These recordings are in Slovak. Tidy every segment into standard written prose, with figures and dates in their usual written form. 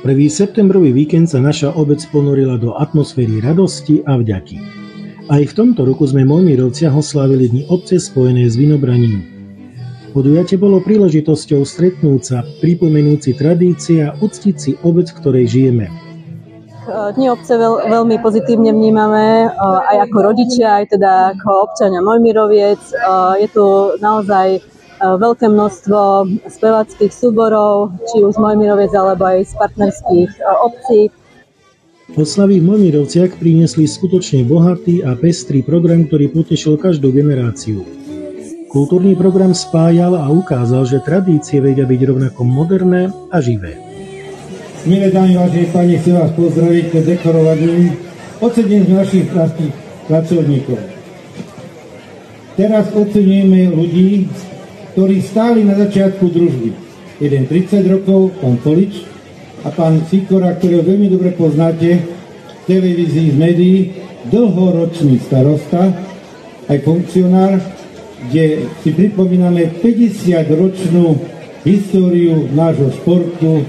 Prvý septembrový víkend sa naša obec ponorila do atmosféry radosti a vďaky. Aj v tomto roku sme v Mojmírovciach oslávili Dni obce spojené s vinobraním. Podujatie bolo príležitosťou stretnúť sa, pripomenúť si tradície a uctiť si obec, v ktorej žijeme. Dni obce veľmi pozitívne vnímame aj ako rodičia, aj teda ako občania Mojmíroviec. Je tu naozaj veľké množstvo speváckých súborov, či už z Mojmíroviec alebo aj z partnerských obcí. Oslavy v Mojmírovciach priniesli skutočne bohatý a pestrý program, ktorý potešil každú generáciu. Kultúrny program spájal a ukázal, že tradície vedia byť rovnako moderné a živé. Milé dámy, vážení páni, chcem vás pozdraviť pred dekorovaním ocením našich pracovníkov. Teraz ocenujeme ľudí, ktorí stáli na začiatku družby. Jeden 30 rokov, pán Polič, a pán Sikora, ktorého veľmi dobre poznáte v televízii, z médií, dlhoročný starosta, aj funkcionár, kde si pripomíname 50-ročnú históriu nášho športu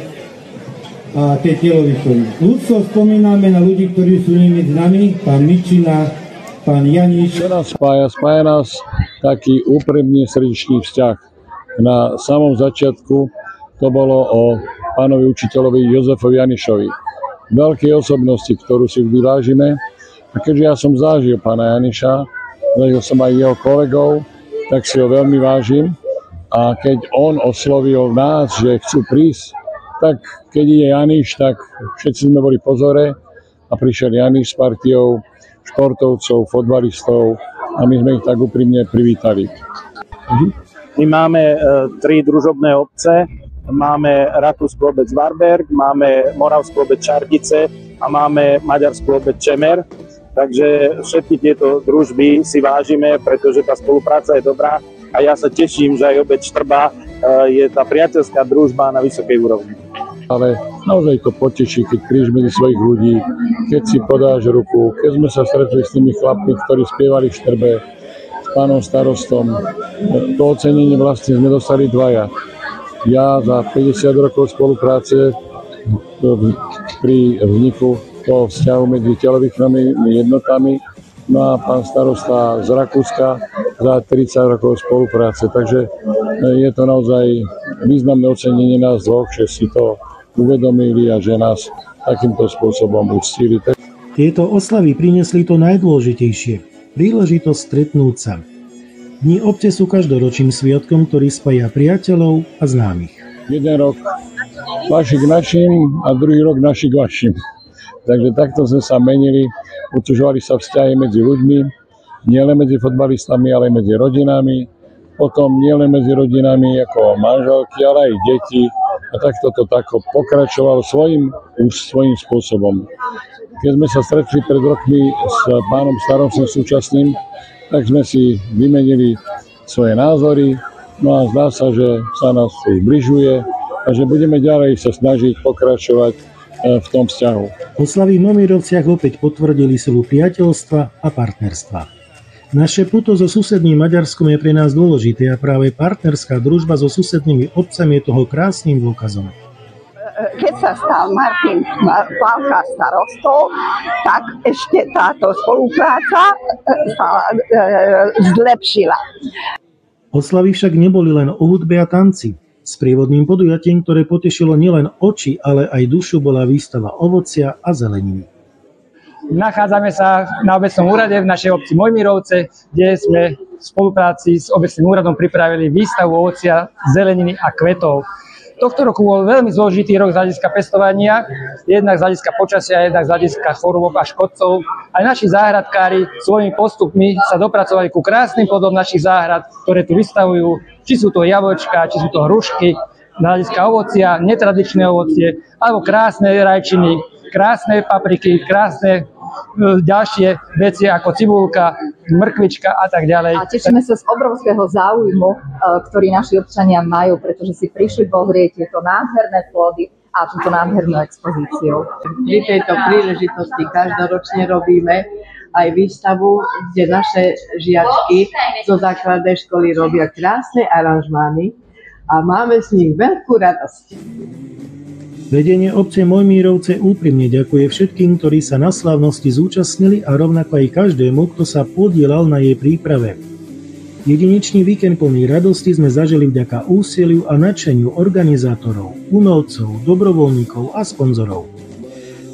a tej telovýchovy. Ľudstvo spomíname na ľudí, ktorí sú medzi nami, pán Mičina, pán Janiš. Čo nás spája nás taký úprimný srdečný vzťah. Na samom začiatku to bolo o pánovi učiteľovi Jozefovi Janišovi. Veľkej osobnosti, ktorú si vždy vážime. A keďže ja som zažil pána Janiša, zažil som aj jeho kolegov, tak si ho veľmi vážim. A keď on oslovil nás, že chcú prísť, tak keď ide Janiš, tak všetci sme boli pozore a prišiel Janiš s partiou športovcov, fotbalistov a my sme ich tak úprimne privítali. My máme 3 družobné obce. Máme rakúsku obec Varberg, máme moravskú obec Čardice a máme maďarskú obec Čemer. Takže všetky tieto družby si vážime, pretože tá spolupráca je dobrá a ja sa teším, že aj obec Štrba je tá priateľská družba na vysokej úrovni. Ale naozaj to poteší, keď prídeš medzi svojich ľudí, keď si podáš ruku, keď sme sa stretli s tými chlapmi, ktorí spievali v Štrbe, s pánom starostom. To ocenenie vlastne sme dostali dvaja. Ja za 50 rokov spolupráce pri vzniku toho vzťahu medzi telovýchovnými jednotami, no a pán starosta z Rakúska za 30 rokov spolupráce. Takže je to naozaj významné ocenenie nás dvoch, že si to uvedomili a že nás takýmto spôsobom uctili. Tieto oslavy priniesli to najdôležitejšie – príležitosť stretnúť sa. Dni obce sú každoročným sviatkom, ktorý spája priateľov a známych. Jeden rok vaši k našim a druhý rok naši k vašim. Takže takto sme sa menili, utvrdzovali sa vzťahy medzi ľuďmi, nielen medzi fotbalistami, ale aj medzi rodinami. Potom nielen medzi rodinami ako manželky, ale aj deti. A takto to tako pokračovalo svojím spôsobom. Keď sme sa stretli pred rokmi s pánom starostom súčasným, tak sme si vymenili svoje názory, no a zdá sa, že sa nás zbližuje a že budeme ďalej sa snažiť pokračovať v tom vzťahu. Oslavy v Mojmírovciach opäť potvrdili silu priateľstva a partnerstva. Naše puto so susedným Maďarskom je pre nás dôležité a práve partnerská družba so susednými obcami je toho krásnym dôkazom. Keď sa stal Martin Pálka starostou, tak ešte táto spolupráca sa zlepšila. Oslavy však neboli len o hudbe a tanci. Sprievodným podujatím, ktoré potešilo nielen oči, ale aj dušu, bola výstava ovocia a zeleniny. Nachádzame sa na obecnom úrade v našej obci Mojmírovce, kde sme v spolupráci s obecným úradom pripravili výstavu ovocia, zeleniny a kvetov. Tohto roku bol veľmi zložitý rok z hľadiska pestovania, jednak z hľadiska počasia, jednak z hľadiska chorôb a škodcov. Aj naši záhradkári svojimi postupmi sa dopracovali ku krásnym plodom našich záhrad, ktoré tu vystavujú, či sú to jablčka, či sú to hrušky, z hľadiska ovocia, netradičné ovocie, alebo krásne rajčiny, krásne papriky, krásne ďalšie veci ako cibulka, mrkvička a tak ďalej. A tešíme sa z obrovského záujmu, ktorý naši občania majú, pretože si prišli pozrieť tieto nádherné plody a túto nádhernú expozíciu. Pri tejto príležitosti každoročne robíme aj výstavu, kde naše žiačky zo základnej školy robia krásne aranžmány a máme z nich veľkú radosť. Vedenie obce Mojmírovce úprimne ďakuje všetkým, ktorí sa na slávnosti zúčastnili a rovnako aj každému, kto sa podielal na jej príprave. Jedinečný víkend plný radosti sme zažili vďaka úsiliu a nadšeniu organizátorov, umelcov, dobrovoľníkov a sponzorov.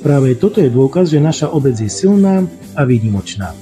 Práve toto je dôkaz, že naša obec je silná a výnimočná.